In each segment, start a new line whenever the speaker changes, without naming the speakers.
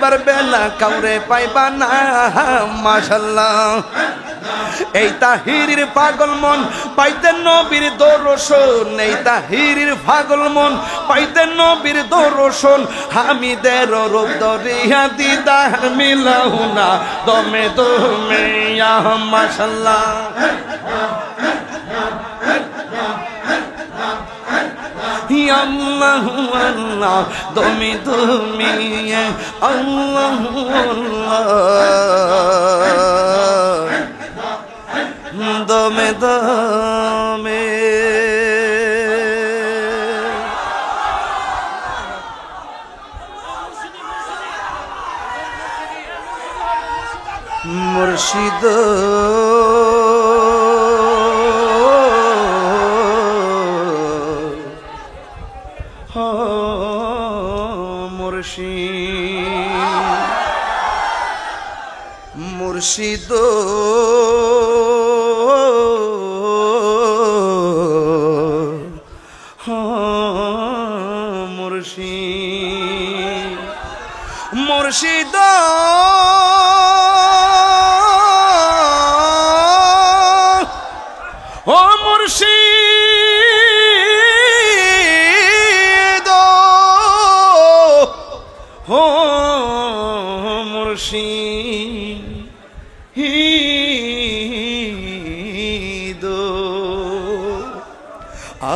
যাইবার বেলা কাউরে পাইবা না মাশাআল্লাহ এই তাহিরির পাগল মন পাইতে নবীর দর্শন এই তাহিরির পাগল মন পাইতে নবীর দর্শন হামিদের রূপ দরিয়া দিদার মিলাও না দমে দমে ইয়া মাশাআল্লাহ আল্লাহ আল্লাহ দমে দমে আল্লাহ আল্লাহ দমে দমে মুর্শিদ মুর্শিদ মুর্শিদ ও মুর্শিদ ও মুর্শিদ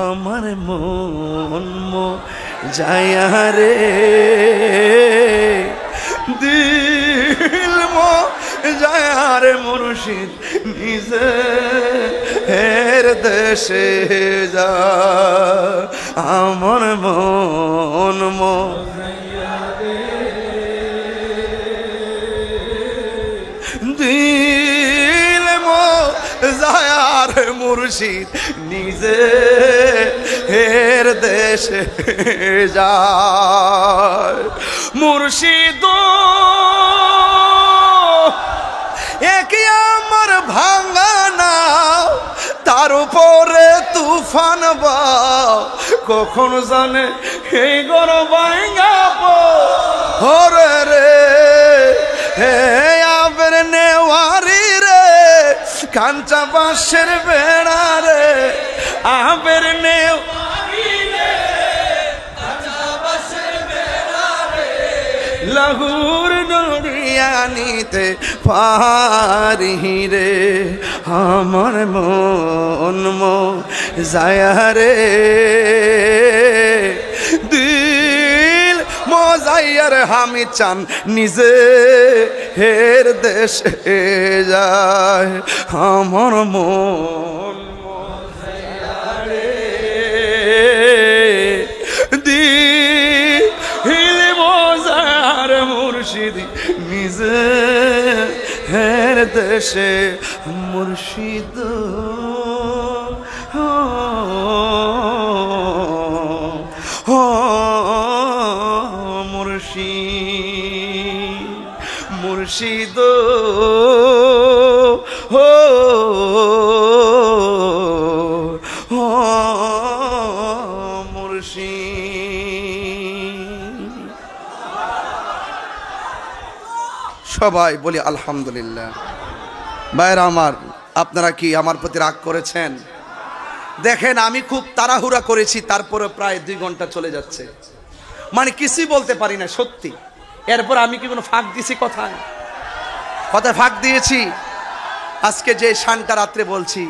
আমার মন যায়া রে দিল যায়া রে মুর্শিদ নিজে এর দেশে যা আমার মন দিল যায়ার মুর্শিদ নিজে এর দেশে যায় মুর্শিদ একই আমার ভাঙা না তার উপরে তুফান বা কখন জানে এই গর ভাঙাব হরে রে হে আবের নেওয়ারি রে কাঞ্চা বাঁশের বেড়া রে আবের নেওয়ারি রে কাঞ্চা বাঁশের বেড়া রে লাহুর দরিয়া নিতে পারি রে আমার মন যায়া রে দিল মজাইয়ার আমি চান নিজে হের দেশে যায় আমার মন মজাইয়া রে দিল মজার মুর্শিদ নিজে হের দেশে মুর্শিদ মুর্শিদ হো মুর্শিদ সবাই বলি আলহামদুলিল্লাহ ভাইরা আমার আপনারা কি আমার প্রতি রাগ করেছেন দেখেন আমি খুব তাড়াহুড়া করেছি তারপরে প্রায় 2 ঘন্টা চলে যাচ্ছে মানে কিছুই বলতে পারি না সত্যি এরপর আমি কি কোনো ফাঁক দিয়েছি কথায় ফাঁক দিয়েছি আজকে যে শানটা রাত্রে বলছি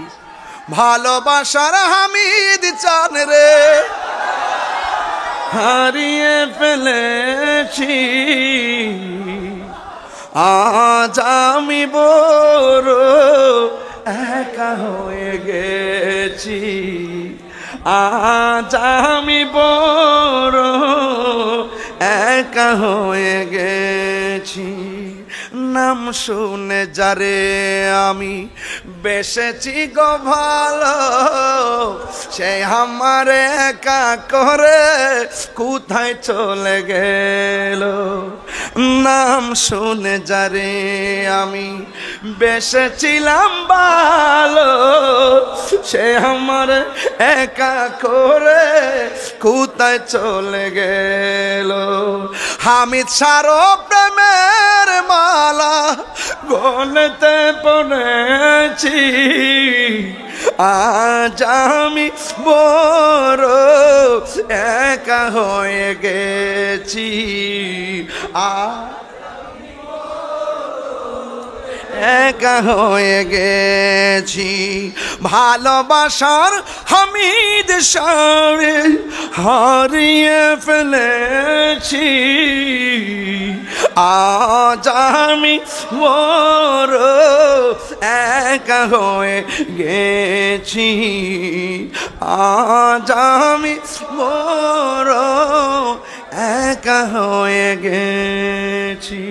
ভালোবাসার হামিদ চান রে হারিয়ে ফেলেছি আজ আমি বড় একা হয়ে গেছি আজ আমি বড় একা হয়ে গেছি নাম শুনে যারে আমি বেসেছি গো ভালো, সে আমার একা করে কোথায় চলে গেল। নাম শুনে যারে আমি বেসেছিলাম ভালো, সে আমার একা করে কোথায় চলে গেল। হামিদ সারো প্রেমের মালা গলেতে পড়েছি, আজ আমি বড় একা হয়ে গেছি। একা হয়ে গেছি। ভালোবাসার হামিদ সারে হারিয়ে ফেলেছি, আজ আমি বড় একা হয়ে গেছি। আজ আমি বড় একা হয়ে গেছি।